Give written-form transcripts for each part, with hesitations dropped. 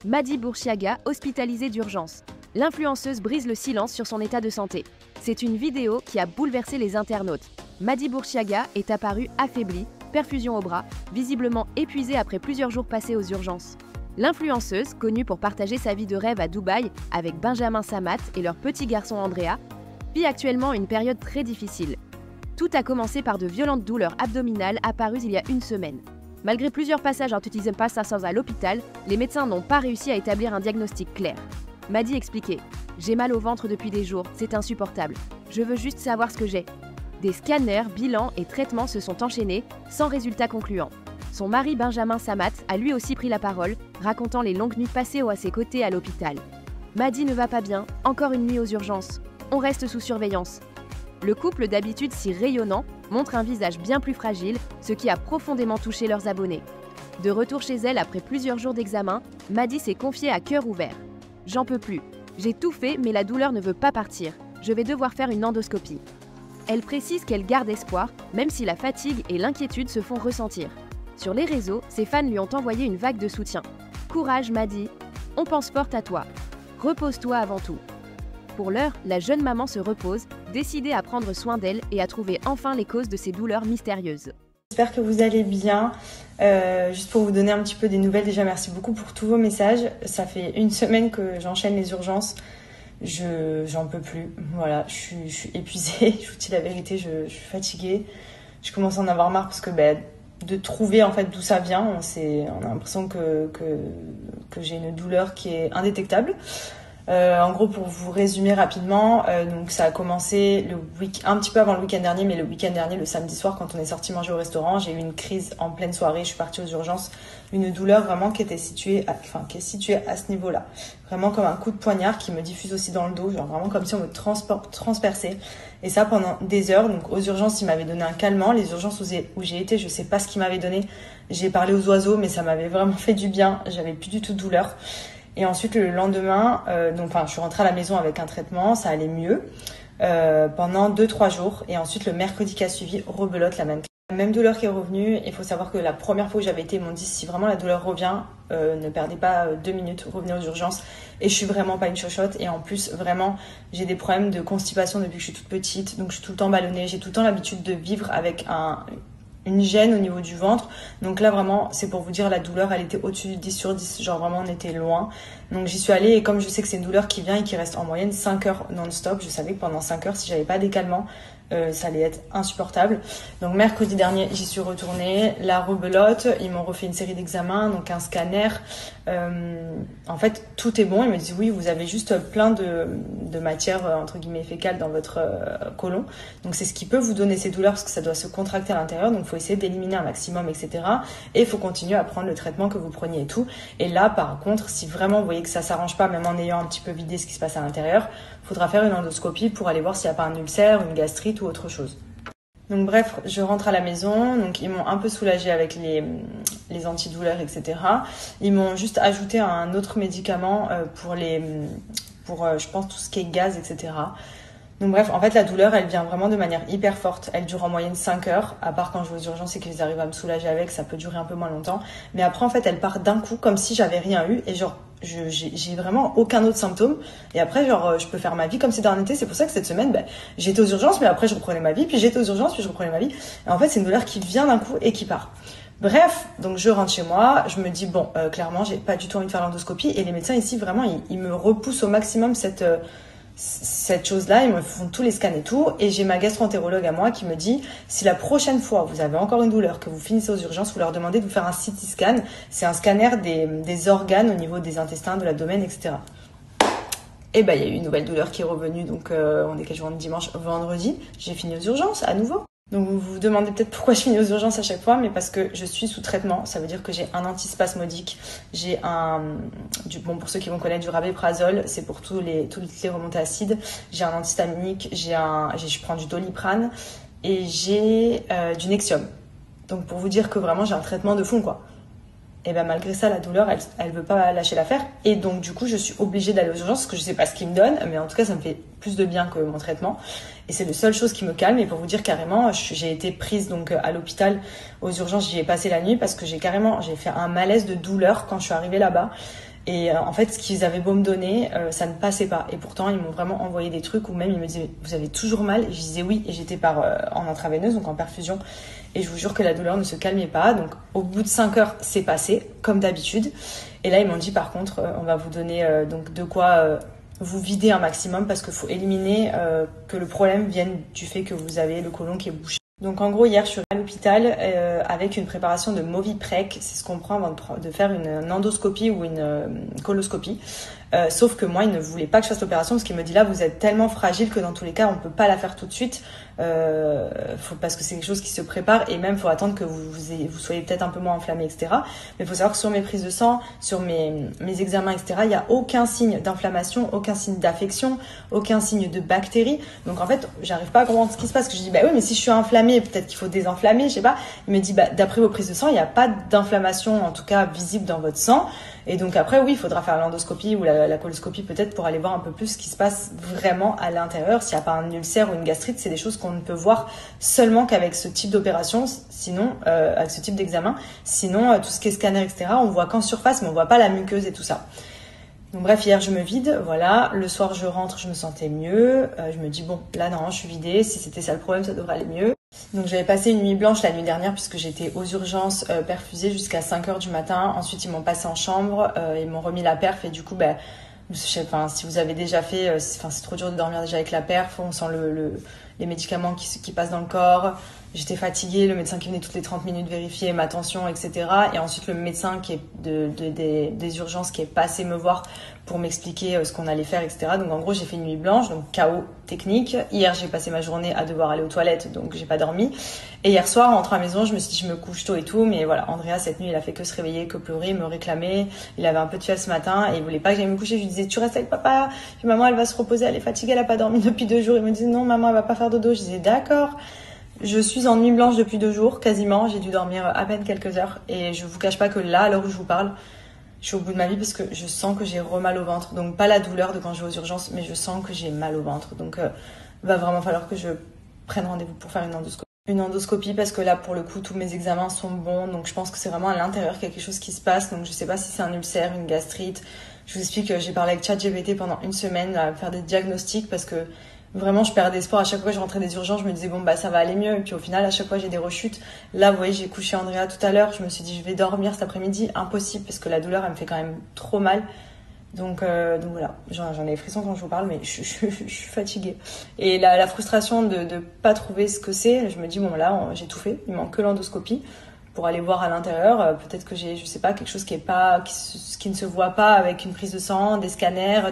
Mady Bourchiaga, hospitalisée d'urgence. L'influenceuse brise le silence sur son état de santé. C'est une vidéo qui a bouleversé les internautes. Mady Bourchiaga est apparue affaiblie, perfusion au bras, visiblement épuisée après plusieurs jours passés aux urgences. L'influenceuse, connue pour partager sa vie de rêve à Dubaï avec Benjamin Samat et leur petit garçon Andrea, vit actuellement une période très difficile. Tout a commencé par de violentes douleurs abdominales apparues il y a une semaine. Malgré plusieurs passages en utilisant passage à l'hôpital, les médecins n'ont pas réussi à établir un diagnostic clair. Mady expliquait « J'ai mal au ventre depuis des jours, c'est insupportable. Je veux juste savoir ce que j'ai. » Des scanners, bilans et traitements se sont enchaînés, sans résultat concluant. Son mari Benjamin Samat a lui aussi pris la parole, racontant les longues nuits passées à ses côtés à l'hôpital. « Mady ne va pas bien, encore une nuit aux urgences. On reste sous surveillance. » Le couple, d'habitude si rayonnant, montre un visage bien plus fragile, ce qui a profondément touché leurs abonnés. De retour chez elle après plusieurs jours d'examen, Mady s'est confiée à cœur ouvert. « J'en peux plus. J'ai tout fait, mais la douleur ne veut pas partir. Je vais devoir faire une endoscopie. » Elle précise qu'elle garde espoir, même si la fatigue et l'inquiétude se font ressentir. Sur les réseaux, ses fans lui ont envoyé une vague de soutien. « Courage Mady, on pense fort à toi. Repose-toi avant tout. » Pour l'heure, la jeune maman se repose, décidée à prendre soin d'elle et à trouver enfin les causes de ses douleurs mystérieuses. J'espère que vous allez bien. Juste pour vous donner un petit peu des nouvelles, déjà merci beaucoup pour tous vos messages. Ça fait une semaine que j'enchaîne les urgences. J'en peux plus. Voilà, je suis épuisée. Je vous dis la vérité, je suis fatiguée. Je commence à en avoir marre parce que de trouver en fait d'où ça vient, on a l'impression que j'ai une douleur qui est indétectable. En gros, pour vous résumer rapidement, donc ça a commencé un petit peu avant le week-end dernier, mais le week-end dernier, le samedi soir, quand on est sorti manger au restaurant, j'ai eu une crise en pleine soirée. Je suis partie aux urgences, une douleur vraiment qui est située à ce niveau-là, vraiment comme un coup de poignard qui me diffuse aussi dans le dos, genre vraiment comme si on me transperçait. Et ça pendant des heures. Donc aux urgences, ils m'avaient donné un calmant. Les urgences où j'ai été, je sais pas ce qu'ils m'avaient donné. J'ai parlé aux oiseaux, mais ça m'avait vraiment fait du bien. J'avais plus du tout de douleur. Et ensuite, le lendemain, je suis rentrée à la maison avec un traitement, ça allait mieux pendant 2-3 jours. Et ensuite, le mercredi qui a suivi, rebelote la même douleur qui est revenue. Il faut savoir que la première fois où j'avais été, ils m'ont dit si vraiment la douleur revient, ne perdez pas 2 minutes, revenez aux urgences. Et je suis vraiment pas une chochotte. Et en plus, vraiment, j'ai des problèmes de constipation depuis que je suis toute petite. Donc, je suis tout le temps ballonnée. J'ai tout le temps l'habitude de vivre avec une gêne au niveau du ventre. Donc là, vraiment, c'est pour vous dire, la douleur, elle était au-dessus du 10 sur 10. Genre, vraiment, on était loin. Donc, j'y suis allée. Et comme je sais que c'est une douleur qui vient et qui reste en moyenne 5 heures non-stop, je savais que pendant 5 heures, si j'avais pas des calmants, ça allait être insupportable. Donc, mercredi dernier, j'y suis retournée. La rebelote, ils m'ont refait une série d'examens, donc un scanner. En fait, tout est bon. Ils me disent, oui, vous avez juste plein de matière, entre guillemets, fécale dans votre côlon. Donc, c'est ce qui peut vous donner ces douleurs parce que ça doit se contracter à l'intérieur. Donc, il faut essayer d'éliminer un maximum, etc. Et il faut continuer à prendre le traitement que vous preniez et tout. Et là, par contre, si vraiment vous voyez que ça s'arrange pas, même en ayant un petit peu vidé ce qui se passe à l'intérieur, il faudra faire une endoscopie pour aller voir s'il n'y a pas un ulcère, une gastrite ou autre chose. Donc bref, je rentre à la maison, donc ils m'ont un peu soulagée avec les antidouleurs, etc. Ils m'ont juste ajouté un autre médicament pour je pense tout ce qui est gaz, etc. Donc bref, en fait la douleur elle vient vraiment de manière hyper forte, elle dure en moyenne 5 heures, à part quand je vais aux urgences et qu'ils arrivent à me soulager avec, ça peut durer un peu moins longtemps. Mais après en fait elle part d'un coup comme si j'avais rien eu et genre j'ai vraiment aucun autre symptôme et après je peux faire ma vie comme si de rien n'était. C'est pour ça que cette semaine j'étais aux urgences mais après je reprenais ma vie, puis j'étais aux urgences puis je reprenais ma vie et en fait c'est une douleur qui vient d'un coup et qui part. Bref, donc je rentre chez moi, je me dis clairement j'ai pas du tout envie de faire l'endoscopie et les médecins ici vraiment ils me repoussent au maximum cette chose-là, ils me font tous les scans et tout, et j'ai ma gastro-entérologue à moi qui me dit si la prochaine fois vous avez encore une douleur, que vous finissez aux urgences, vous leur demandez de vous faire un CT scan, c'est un scanner des organes au niveau des intestins, de l'abdomen, etc. Et il y a eu une nouvelle douleur qui est revenue, donc on est quel jour? Dimanche, vendredi, j'ai fini aux urgences à nouveau. Donc vous vous demandez peut-être pourquoi je finis aux urgences à chaque fois, mais parce que je suis sous traitement. Ça veut dire que j'ai un antispasmodique, j'ai pour ceux qui vont connaître, du rabéprazole, c'est pour toutes les remontées acides. J'ai un antihistaminique, je prends du Doliprane et j'ai du Nexium. Donc pour vous dire que vraiment j'ai un traitement de fond quoi. Et malgré ça, la douleur, elle veut pas lâcher l'affaire. Et donc, du coup, je suis obligée d'aller aux urgences parce que je sais pas ce qu'ils me donnent. Mais en tout cas, ça me fait plus de bien que mon traitement. Et c'est la seule chose qui me calme. Et pour vous dire carrément, j'ai été prise donc à l'hôpital aux urgences. J'y ai passé la nuit parce que j'ai fait un malaise de douleur quand je suis arrivée là-bas. Et en fait, ce qu'ils avaient beau me donner, ça ne passait pas. Et pourtant, ils m'ont vraiment envoyé des trucs où même ils me disaient « Vous avez toujours mal ?» Et je disais oui. Et j'étais en intraveineuse, donc en perfusion. Et je vous jure que la douleur ne se calmait pas. Donc au bout de 5 heures, c'est passé, comme d'habitude. Et là, ils m'ont dit par contre, on va vous donner donc de quoi vous vider un maximum parce qu'il faut éliminer que le problème vienne du fait que vous avez le côlon qui est bouché. Donc en gros, hier, je suis à l'hôpital avec une préparation de Moviprec. C'est ce qu'on prend avant de faire une endoscopie ou une coloscopie. Sauf que moi, il ne voulait pas que je fasse l'opération parce qu'il me dit là, vous êtes tellement fragile que dans tous les cas, on peut pas la faire tout de suite. Parce que c'est quelque chose qui se prépare et même il faut attendre que vous soyez peut-être un peu moins enflammé, etc. Mais il faut savoir que sur mes prises de sang, sur mes examens, etc., il n'y a aucun signe d'inflammation, aucun signe d'affection, aucun signe de bactéries. Donc en fait, j'arrive pas à comprendre ce qui se passe. Que je dis bah oui, mais si je suis inflammée, peut-être qu'il faut désenflammer, je sais pas. Il me dit bah d'après vos prises de sang, il n'y a pas d'inflammation en tout cas visible dans votre sang. Et donc après, oui, il faudra faire l'endoscopie ou la coloscopie peut-être pour aller voir un peu plus ce qui se passe vraiment à l'intérieur. S'il n'y a pas un ulcère ou une gastrite, c'est des choses qu'on ne peut voir seulement qu'avec ce type d'opération, sinon, avec ce type d'examen. Sinon, tout ce qui est scanner, etc., on voit qu'en surface, mais on voit pas la muqueuse et tout ça. Donc bref, hier, je me vide, voilà. Le soir, je rentre, je me sentais mieux. Je me dis, bon, là, non, je suis vidée. Si c'était ça le problème, ça devrait aller mieux. Donc j'avais passé une nuit blanche la nuit dernière puisque j'étais aux urgences perfusée jusqu'à 5h du matin. Ensuite ils m'ont passé en chambre, ils m'ont remis la perf et du coup si vous avez déjà fait, c'est trop dur de dormir déjà avec la perf, on sent les médicaments qui passent dans le corps. J'étais fatiguée, le médecin qui venait toutes les 30 minutes vérifier ma tension, etc. Et ensuite le médecin qui est des urgences qui est passé me voir pour m'expliquer ce qu'on allait faire, etc. Donc en gros j'ai fait une nuit blanche, donc chaos technique. Hier j'ai passé ma journée à devoir aller aux toilettes, donc j'ai pas dormi. Et hier soir en rentrant à la maison, je me suis dit je me couche tôt et tout, mais voilà, Andrea cette nuit il a fait que se réveiller, que pleurer, me réclamer. Il avait un peu de fièvre ce matin et il voulait pas que j'aille me coucher. Je lui disais tu restes avec papa, puis maman elle va se reposer, elle est fatiguée, elle a pas dormi depuis 2 jours. Il me disait non maman elle va pas faire dodo. Je disais d'accord. Je suis en nuit blanche depuis 2 jours, quasiment. J'ai dû dormir à peine quelques heures. Et je vous cache pas que là, à l'heure où je vous parle, je suis au bout de ma vie parce que je sens que j'ai mal au ventre. Donc pas la douleur de quand je vais aux urgences, mais je sens que j'ai mal au ventre. Donc va vraiment falloir que je prenne rendez-vous pour faire une endoscopie. Une endoscopie parce que là, pour le coup, tous mes examens sont bons. Donc je pense que c'est vraiment à l'intérieur quelque chose qui se passe. Donc je sais pas si c'est un ulcère, une gastrite. Je vous explique que j'ai parlé avec ChatGPT pendant une semaine à faire des diagnostics parce que vraiment, je perdais espoir. À chaque fois que je rentrais des urgences, je me disais, bon, bah, ça va aller mieux. Et puis au final, à chaque fois, j'ai des rechutes. Là, vous voyez, j'ai couché Andrea tout à l'heure. Je me suis dit, je vais dormir cet après-midi. Impossible, parce que la douleur, elle me fait quand même trop mal. Donc voilà, j'en ai les frissons quand je vous parle, mais je suis fatiguée. Et la frustration de pas trouver ce que c'est, je me dis, bon, là, j'ai tout fait. Il manque que l'endoscopie pour aller voir à l'intérieur. Peut-être que j'ai, je sais pas, quelque chose qui ne se voit pas avec une prise de sang, des scanners,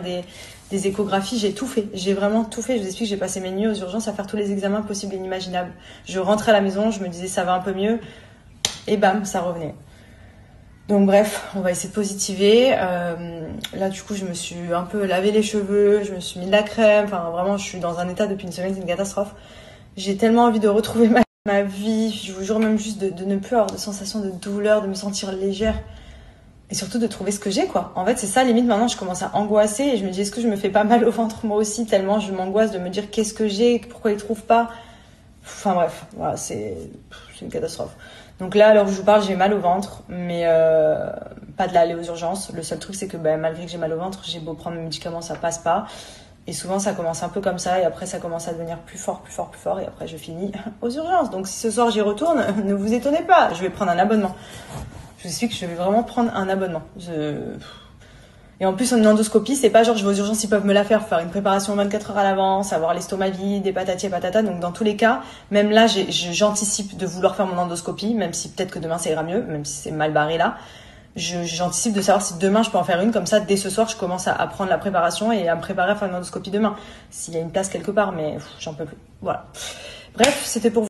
des échographies. J'ai tout fait. J'ai vraiment tout fait. Je vous explique, j'ai passé mes nuits aux urgences à faire tous les examens possibles et inimaginables. Je rentrais à la maison, je me disais ça va un peu mieux. Et bam, ça revenait. Donc bref, on va essayer de positiver. Là, du coup, je me suis un peu lavé les cheveux, je me suis mis de la crème. Enfin, vraiment, je suis dans un état depuis une semaine, c'est une catastrophe. J'ai tellement envie de retrouver ma vie. Je vous jure même juste de ne plus avoir de sensation de douleur, de me sentir légère. Et surtout de trouver ce que j'ai, quoi. En fait, c'est ça, limite, maintenant, je commence à angoisser et je me dis, est-ce que je me fais pas mal au ventre, moi aussi, tellement je m'angoisse de me dire qu'est-ce que j'ai, pourquoi ils trouvent pas. Enfin bref, voilà, c'est une catastrophe. Donc là, alors que je vous parle, j'ai mal au ventre, mais pas de là aller aux urgences. Le seul truc, c'est que malgré que j'ai mal au ventre, j'ai beau prendre mes médicaments, ça passe pas. Et souvent, ça commence un peu comme ça, et après, ça commence à devenir plus fort, et après, je finis aux urgences. Donc si ce soir, j'y retourne, ne vous étonnez pas, je vais prendre un abonnement. Je suis que je vais vraiment prendre un abonnement. Et en plus, en endoscopie, c'est pas genre je vais aux urgences, ils peuvent me la faire une préparation 24 heures à l'avance, avoir l'estomac vide, des patati et patata. Donc dans tous les cas, même là, j'anticipe de vouloir faire mon endoscopie, même si peut-être que demain ça ira mieux, même si c'est mal barré là. J'anticipe de savoir si demain je peux en faire une, comme ça dès ce soir je commence à prendre la préparation et à me préparer à faire une endoscopie demain. S'il y a une place quelque part, mais j'en peux plus. Voilà. Bref, c'était pour vous.